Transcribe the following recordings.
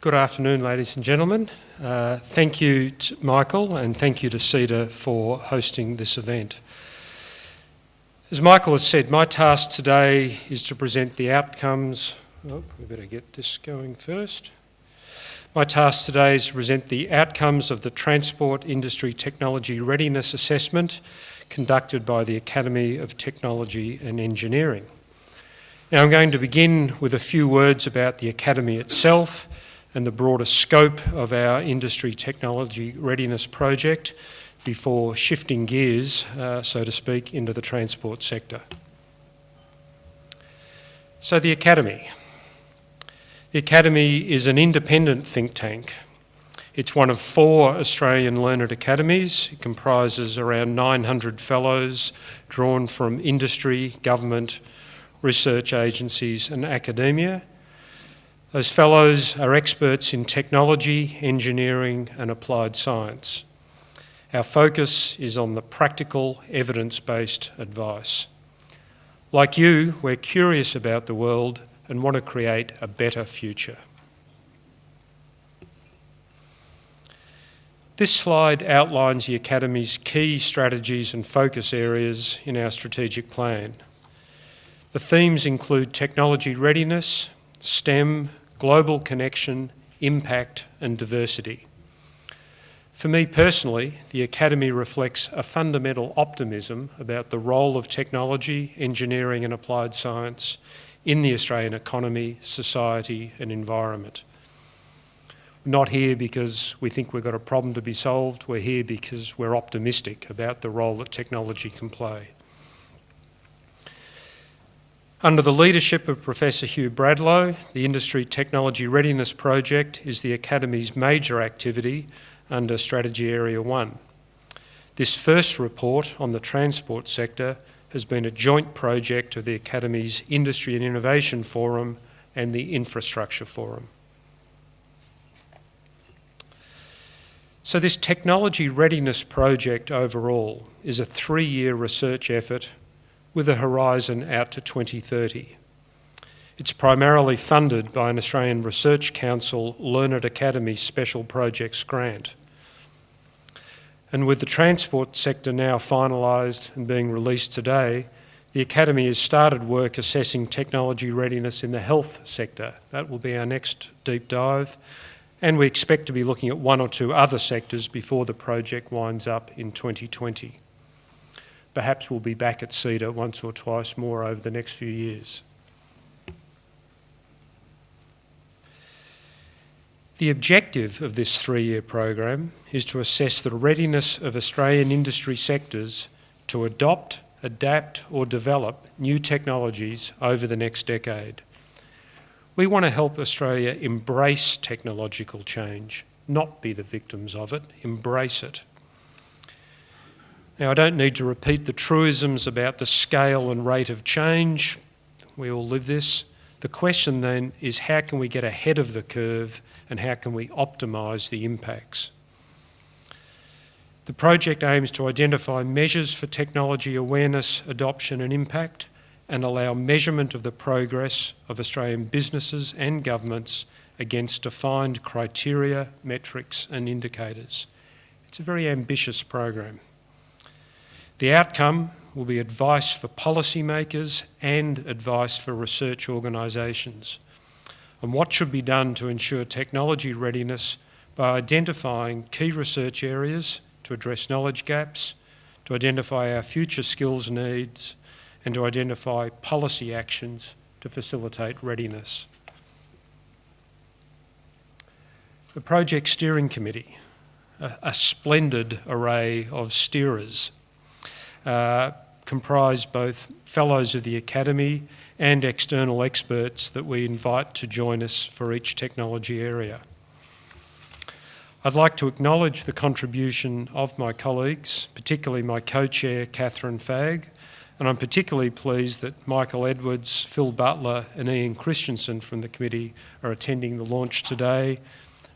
Good afternoon, ladies and gentlemen. Thank you to Michael and thank you to CEDA for hosting this event. As Michael has said, my task today is to present the outcomes. Oh, we better get this going first. My task today is to present the outcomes of the Transport Industry Technology Readiness Assessment conducted by the Academy of Technology and Engineering. Now, I'm going to begin with a few words about the Academy itself and the broader scope of our Industry Technology Readiness Project before shifting gears, so to speak, into the transport sector. So the Academy. The Academy is an independent think tank. It's one of 4 Australian learned academies. It comprises around 900 fellows drawn from industry, government, research agencies and academia. Those fellows are experts in technology, engineering and applied science. Our focus is on the practical, evidence-based advice. Like you, we're curious about the world and want to create a better future. This slide outlines the Academy's key strategies and focus areas in our strategic plan. The themes include technology readiness, STEM, global connection, impact and diversity. For me personally, the Academy reflects a fundamental optimism about the role of technology, engineering and applied science in the Australian economy, society and environment. We're not here because we think we've got a problem to be solved, we're here because we're optimistic about the role that technology can play. Under the leadership of Professor Hugh Bradlow, the Industry Technology Readiness Project is the Academy's major activity under Strategy Area 1. This first report on the transport sector has been a joint project of the Academy's Industry and Innovation Forum and the Infrastructure Forum. So this Technology Readiness Project overall is a 3-year research effort with a horizon out to 2030. It's primarily funded by an Australian Research Council Learned Academy Special Projects grant. And with the transport sector now finalised and being released today, the Academy has started work assessing technology readiness in the health sector. That will be our next deep dive. And we expect to be looking at 1 or 2 other sectors before the project winds up in 2020. Perhaps we'll be back at CEDA once or twice more over the next few years. The objective of this 3-year program is to assess the readiness of Australian industry sectors to adopt, adapt or develop new technologies over the next decade. We want to help Australia embrace technological change, not be the victims of it, embrace it. Now, I don't need to repeat the truisms about the scale and rate of change. We all live this. The question then is how can we get ahead of the curve and how can we optimise the impacts? The project aims to identify measures for technology awareness, adoption and impact and allow measurement of the progress of Australian businesses and governments against defined criteria, metrics and indicators. It's a very ambitious program. The outcome will be advice for policymakers and advice for research organisations on what should be done to ensure technology readiness by identifying key research areas to address knowledge gaps, to identify our future skills needs, and to identify policy actions to facilitate readiness. The Project Steering Committee, a splendid array of steerers, comprise both fellows of the Academy and external experts that we invite to join us for each technology area. I'd like to acknowledge the contribution of my colleagues, particularly my co-chair, Catherine Fagg, and I'm particularly pleased that Michael Edwards, Phil Butler and Ian Christensen from the committee are attending the launch today,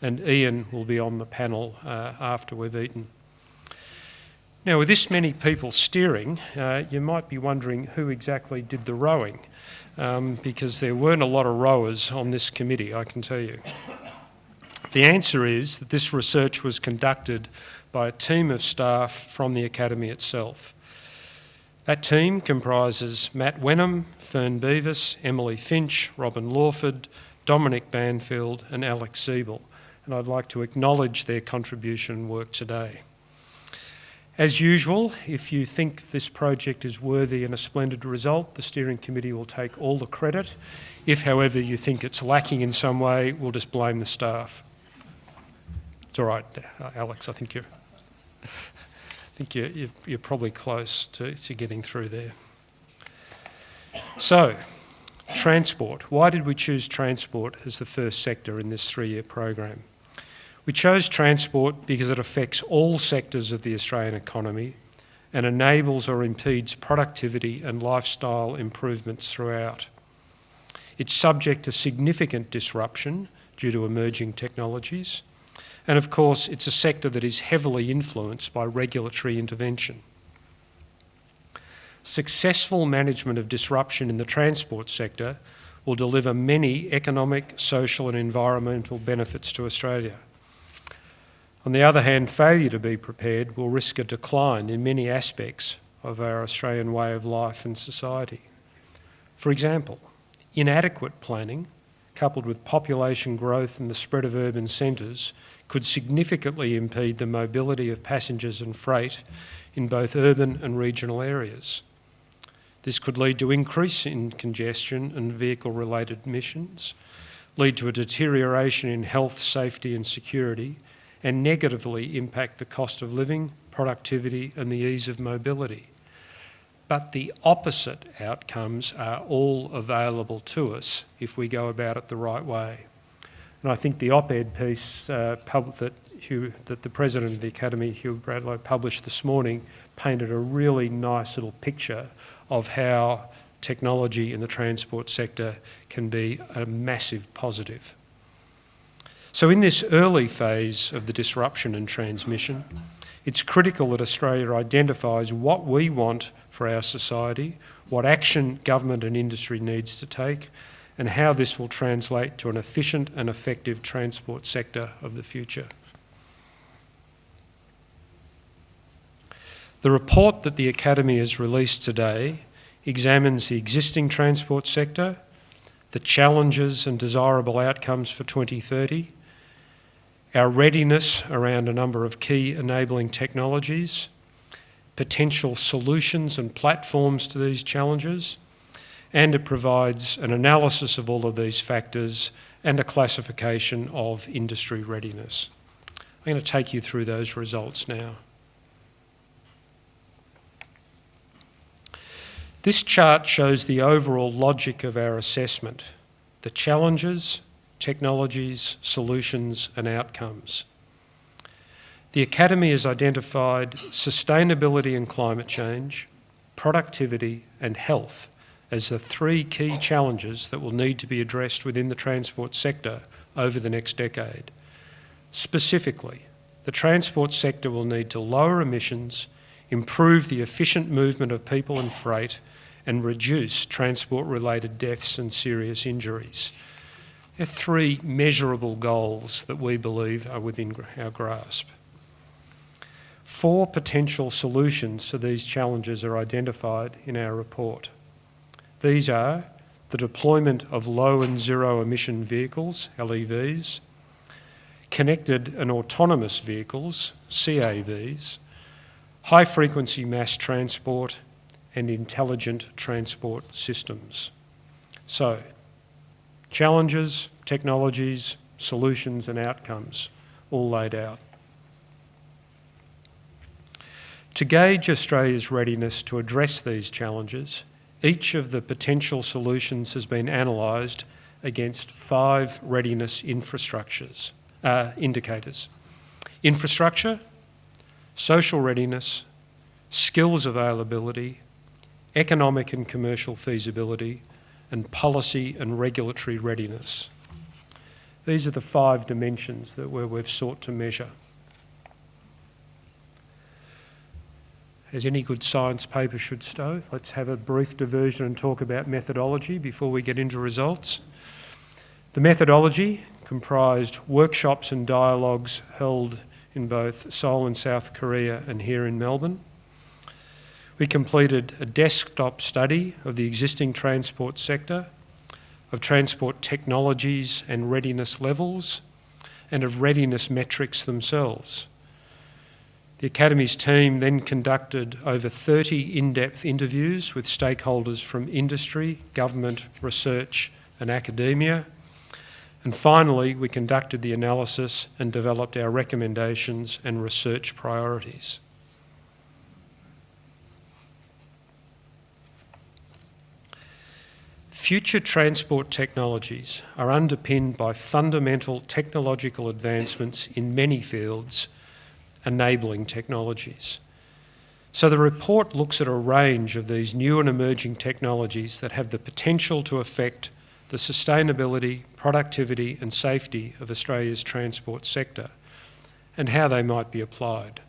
and Ian will be on the panel after we've eaten. Now, with this many people steering, you might be wondering who exactly did the rowing, because there weren't a lot of rowers on this committee, I can tell you. The answer is that this research was conducted by a team of staff from the Academy itself. That team comprises Matt Wenham, Fern Beavis, Emily Finch, Robin Lawford, Dominic Banfield and Alex Siebel, and I'd like to acknowledge their contribution and work today. As usual, if you think this project is worthy and a splendid result, the steering committee will take all the credit. If, however, you think it's lacking in some way, we'll just blame the staff. It's all right, Alex, I think you're probably close to getting through there. So, transport. Why did we choose transport as the first sector in this 3-year program? We chose transport because it affects all sectors of the Australian economy and enables or impedes productivity and lifestyle improvements throughout. It's subject to significant disruption due to emerging technologies, and of course it's a sector that is heavily influenced by regulatory intervention. Successful management of disruption in the transport sector will deliver many economic, social and environmental benefits to Australia. On the other hand, failure to be prepared will risk a decline in many aspects of our Australian way of life and society. For example, inadequate planning, coupled with population growth and the spread of urban centres, could significantly impede the mobility of passengers and freight in both urban and regional areas. This could lead to increase in congestion and vehicle-related emissions, lead to a deterioration in health, safety and security, and negatively impact the cost of living, productivity and the ease of mobility. But the opposite outcomes are all available to us if we go about it the right way. And I think the op-ed piece that the President of the Academy, Hugh Bradlow, published this morning painted a really nice little picture of how technology in the transport sector can be a massive positive. So in this early phase of the disruption and transmission, it's critical that Australia identifies what we want for our society, what action government and industry needs to take, and how this will translate to an efficient and effective transport sector of the future. The report that the Academy has released today examines the existing transport sector, the challenges and desirable outcomes for 2030, our readiness around a number of key enabling technologies, potential solutions and platforms to these challenges, and it provides an analysis of all of these factors and a classification of industry readiness. I'm going to take you through those results now. This chart shows the overall logic of our assessment, the challenges, technologies, solutions and outcomes. The Academy has identified sustainability and climate change, productivity and health as the 3 key challenges that will need to be addressed within the transport sector over the next decade. Specifically, the transport sector will need to lower emissions, improve the efficient movement of people and freight, and reduce transport-related deaths and serious injuries. There are 3 measurable goals that we believe are within our grasp. 4 potential solutions to these challenges are identified in our report. These are the deployment of low and zero emission vehicles, LEVs, connected and autonomous vehicles, CAVs, high frequency mass transport and intelligent transport systems. So, challenges, technologies, solutions and outcomes, all laid out. To gauge Australia's readiness to address these challenges, each of the potential solutions has been analysed against 5 readiness indicators. Infrastructure, social readiness, skills availability, economic and commercial feasibility, and policy and regulatory readiness. These are the 5 dimensions that we've sought to measure. As any good science paper should stow, let's have a brief diversion and talk about methodology before we get into results. The methodology comprised workshops and dialogues held in both Seoul in South Korea and here in Melbourne. We completed a desktop study of the existing transport sector, of transport technologies and readiness levels, and of readiness metrics themselves. The Academy's team then conducted over 30 in-depth interviews with stakeholders from industry, government, research and academia. And finally, we conducted the analysis and developed our recommendations and research priorities. Future transport technologies are underpinned by fundamental technological advancements in many fields, enabling technologies. So the report looks at a range of these new and emerging technologies that have the potential to affect the sustainability, productivity and safety of Australia's transport sector and how they might be applied.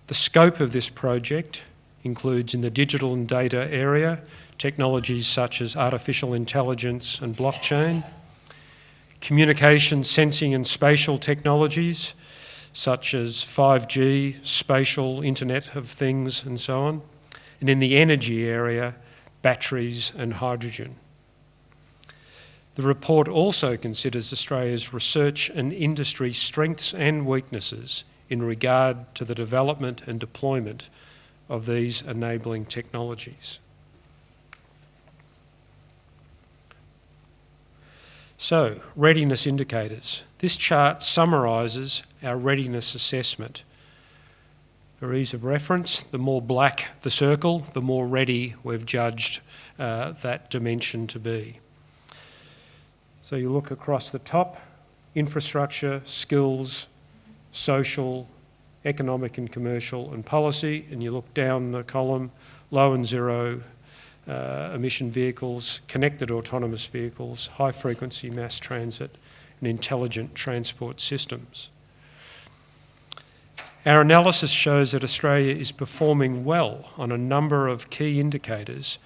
The scope of this project includes, in the digital and data area, technologies such as artificial intelligence and blockchain, communication, sensing and spatial technologies such as 5G, spatial, Internet of Things and so on, and in the energy area, batteries and hydrogen. The report also considers Australia's research and industry strengths and weaknesses in regard to the development and deployment of these enabling technologies. So, readiness indicators. This chart summarises our readiness assessment. For ease of reference, the more black the circle, the more ready we've judged that dimension to be. So you look across the top, infrastructure, skills, social, economic and commercial and policy, and you look down the column, low and zero emission vehicles, connected autonomous vehicles, high frequency mass transit and intelligent transport systems. Our analysis shows that Australia is performing well on a number of key indicators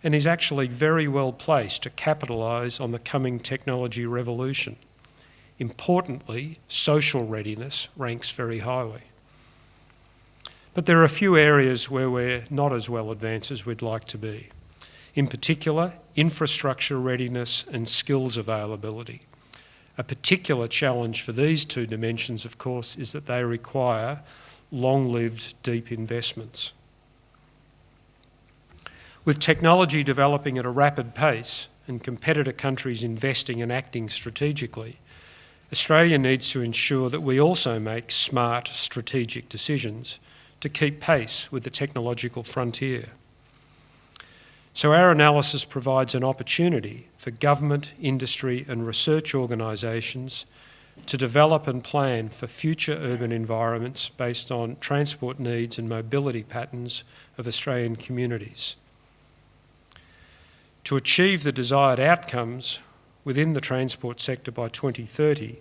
and is actually very well placed to capitalise on the coming technology revolution. Importantly, social readiness ranks very highly. But there are a few areas where we're not as well advanced as we'd like to be. In particular, infrastructure readiness and skills availability. A particular challenge for these two dimensions, of course, is that they require long-lived, deep investments. With technology developing at a rapid pace and competitor countries investing and acting strategically, Australia needs to ensure that we also make smart, strategic decisions to keep pace with the technological frontier. So our analysis provides an opportunity for government, industry and research organisations to develop and plan for future urban environments based on transport needs and mobility patterns of Australian communities. To achieve the desired outcomes within the transport sector by 2030,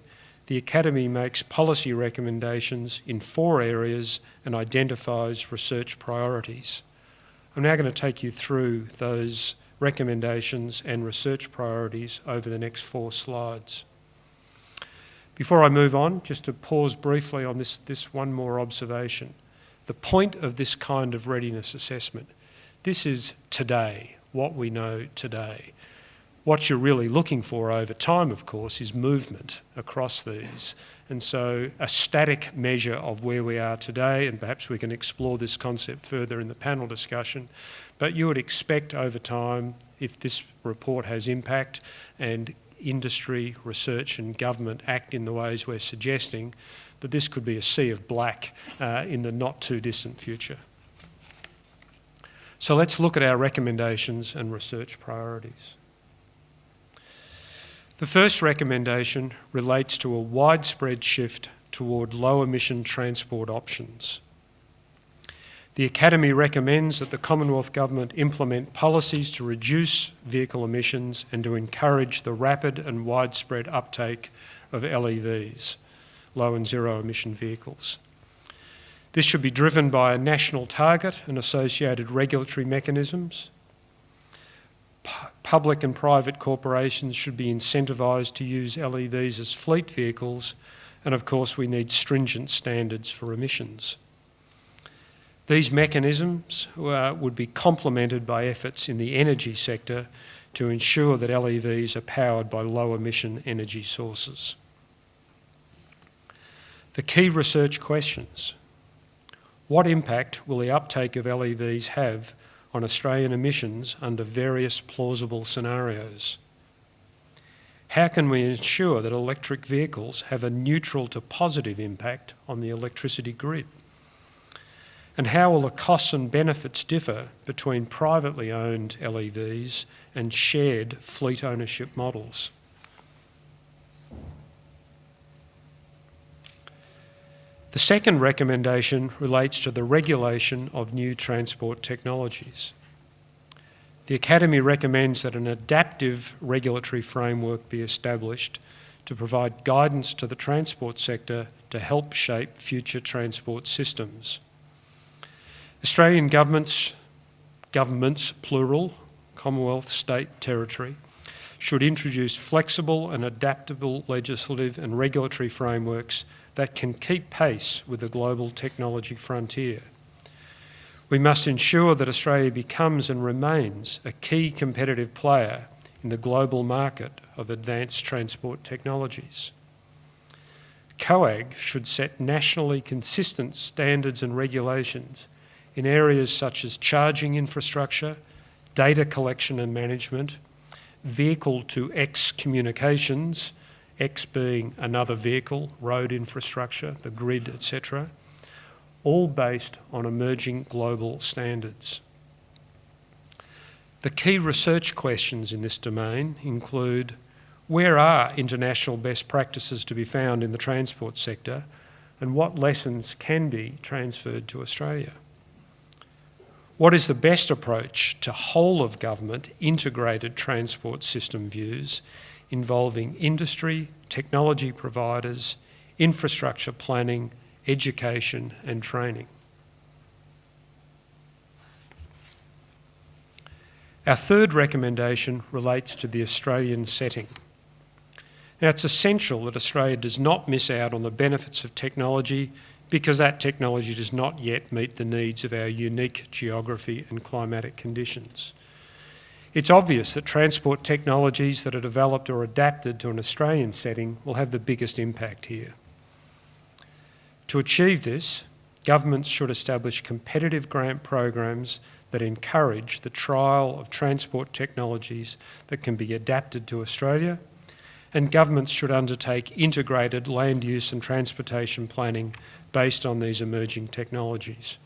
the Academy makes policy recommendations in 4 areas and identifies research priorities. I'm now going to take you through those recommendations and research priorities over the next 4 slides. Before I move on, just to pause briefly on this one more observation. The point of this kind of readiness assessment, this is today, what we know today. What you're really looking for over time, of course, is movement across these. And so a static measure of where we are today, and perhaps we can explore this concept further in the panel discussion, but you would expect over time, if this report has impact and industry, research and government act in the ways we're suggesting, that this could be a sea of black in the not too distant future. So let's look at our recommendations and research priorities. The first recommendation relates to a widespread shift toward low-emission transport options. The Academy recommends that the Commonwealth Government implement policies to reduce vehicle emissions and to encourage the rapid and widespread uptake of LEVs, low and zero emission vehicles. This should be driven by a national target and associated regulatory mechanisms. public and private corporations should be incentivised to use LEVs as fleet vehicles, and of course we need stringent standards for emissions. These mechanisms would be complemented by efforts in the energy sector to ensure that LEVs are powered by low emission energy sources. The key research questions. What impact will the uptake of LEVs have on Australian emissions under various plausible scenarios? How can we ensure that electric vehicles have a neutral to positive impact on the electricity grid? And how will the costs and benefits differ between privately owned LEVs and shared fleet ownership models? The second recommendation relates to the regulation of new transport technologies. The Academy recommends that an adaptive regulatory framework be established to provide guidance to the transport sector to help shape future transport systems. Australian governments plural, Commonwealth, State, Territory, should introduce flexible and adaptable legislative and regulatory frameworks that can keep pace with the global technology frontier. We must ensure that Australia becomes and remains a key competitive player in the global market of advanced transport technologies. COAG should set nationally consistent standards and regulations in areas such as charging infrastructure, data collection and management, vehicle-to-X communications, X being another vehicle, road infrastructure, the grid, etc., all based on emerging global standards. The key research questions in this domain include: where are international best practices to be found in the transport sector, and what lessons can be transferred to Australia? What is the best approach to whole-of-government integrated transport system views involving industry, technology providers, infrastructure planning, education and training? Our third recommendation relates to the Australian setting. Now, it's essential that Australia does not miss out on the benefits of technology because that technology does not yet meet the needs of our unique geography and climatic conditions. It's obvious that transport technologies that are developed or adapted to an Australian setting will have the biggest impact here. To achieve this, governments should establish competitive grant programs that encourage the trial of transport technologies that can be adapted to Australia, and governments should undertake integrated land use and transportation planning based on these emerging technologies.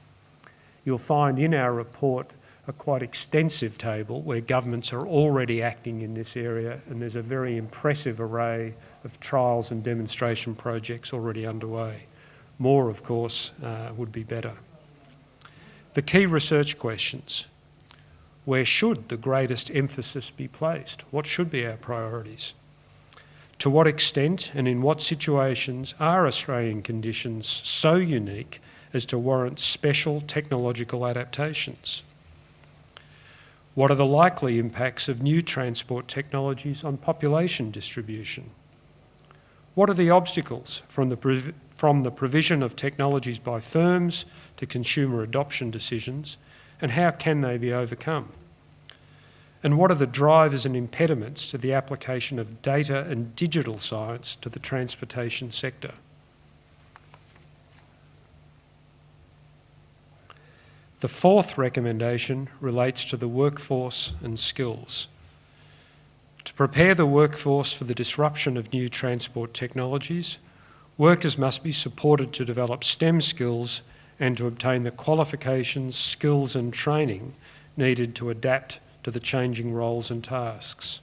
You'll find in our report a quite extensive table where governments are already acting in this area, and there's a very impressive array of trials and demonstration projects already underway. More, of course, would be better. The key research questions: where should the greatest emphasis be placed? What should be our priorities? To what extent and in what situations are Australian conditions so unique as to warrant special technological adaptations? What are the likely impacts of new transport technologies on population distribution? What are the obstacles from the provision of technologies by firms to consumer adoption decisions, and how can they be overcome? And what are the drivers and impediments to the application of data and digital science to the transportation sector? The fourth recommendation relates to the workforce and skills. To prepare the workforce for the disruption of new transport technologies, workers must be supported to develop STEM skills and to obtain the qualifications, skills and training needed to adapt to the changing roles and tasks.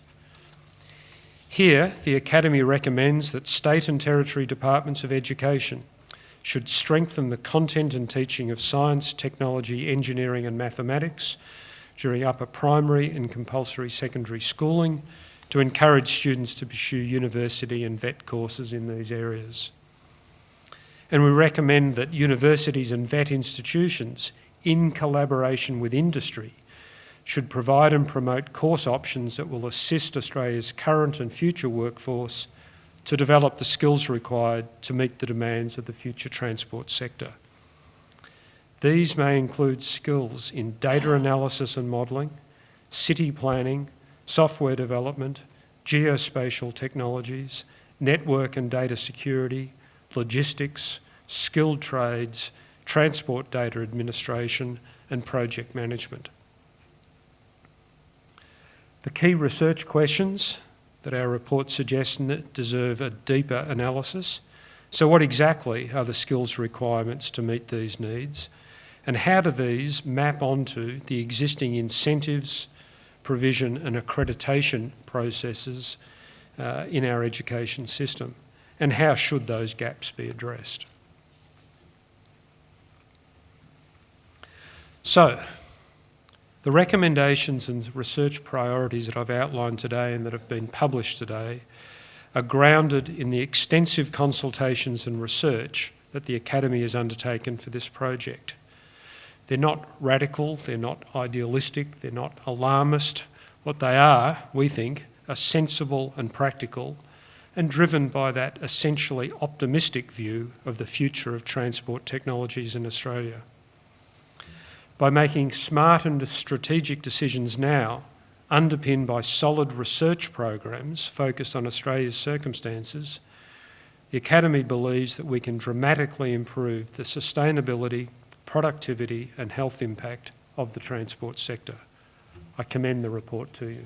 Here, the Academy recommends that state and territory departments of education should strengthen the content and teaching of science, technology, engineering and mathematics during upper primary and compulsory secondary schooling to encourage students to pursue university and VET courses in these areas. And we recommend that universities and VET institutions, in collaboration with industry, should provide and promote course options that will assist Australia's current and future workforce to develop the skills required to meet the demands of the future transport sector. These may include skills in data analysis and modelling, city planning, software development, geospatial technologies, network and data security, logistics, skilled trades, transport data administration, and project management. The key research questions that our report suggests deserve a deeper analysis. So what exactly are the skills requirements to meet these needs? And how do these map onto the existing incentives, provision and accreditation processes in our education system? And how should those gaps be addressed? So, the recommendations and research priorities that I've outlined today and that have been published today are grounded in the extensive consultations and research that the Academy has undertaken for this project. They're not radical, they're not idealistic, they're not alarmist. What they are, we think, are sensible and practical and driven by that essentially optimistic view of the future of transport technologies in Australia. By making smart and strategic decisions now, underpinned by solid research programs focused on Australia's circumstances, the Academy believes that we can dramatically improve the sustainability, productivity and health impact of the transport sector. I commend the report to you.